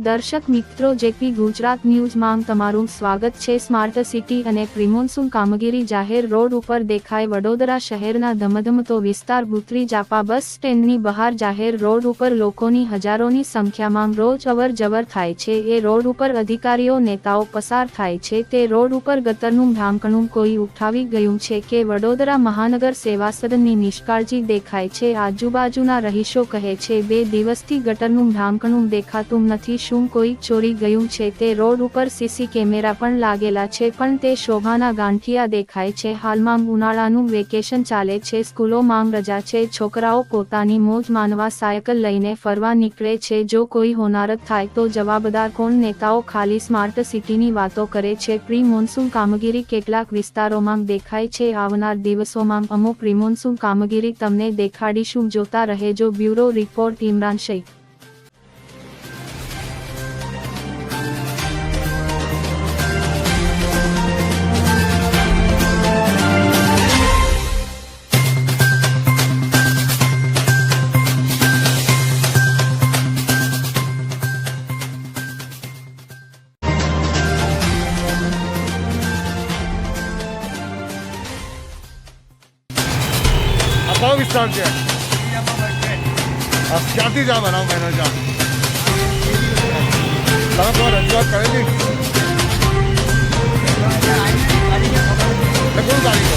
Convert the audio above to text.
દર્શક મિત્રો, જેપી ગુજરાત ન્યૂઝમાં તમારું સ્વાગત છે। સ્માર્ટ સિટી અને પ્રિમોન્સૂન કામગીરી જાહેર રોડ ઉપર દેખાય। વડોદરા શહેરના ધમધમતો વિસ્તાર બુત્રી જાપા બસ સ્ટેન્ડની બહાર જાહેર રોડ ઉપર લોકોની હજારોની સંખ્યામાં રોજ અવરજવર થાય છે। એ રોડ ઉપર અધિકારીઓ નેતાઓ પસાર થાય છે। તે રોડ ઉપર ગટરનું ઢાંકણું કોઈ ઉઠાવી ગયું છે કે વડોદરા મહાનગર સેવા સદનની નિષ્કાળજી દેખાય છે। આજુબાજુના રહીશો કહે છે, 2 દિવસથી ગટરનું ઢાંકણું દેખાતું નથી। શું કોઈ ચોરી ગયું છે? તે રોડ ઉપર સીસી કેમેરા પણ લાગેલા છે, પણ તે શોભાના ગાંઠિયા દેખાય છે। હાલમાં ઉનાળાનું વેકેશન ચાલે છે, સ્કૂલોમાં રજા છે, છોકરાઓ પોતાની મોજ માનવા સાયકલ લઈને ફરવા નીકળે છે। જો કોઈ હોનારત થાય તો જવાબદાર કોણ? નેતાઓ ખાલી સ્માર્ટ સિટીની વાતો કરે છે। પ્રી મોન્સૂન કામગીરી કેટલાક વિસ્તારોમાં દેખાય છે। આવનાર દિવસોમાં અમો પ્રી મોન્સૂન કામગીરી તમને દેખાડીશું। જોતા રહેજો। Bureau report Imran Shaikh. કયો વિસ્તાર છે? ક્યાંથી જા બનાવો મેનેજર? તમે કોઈ રજૂઆત કરેલી? કોણ ગાડી?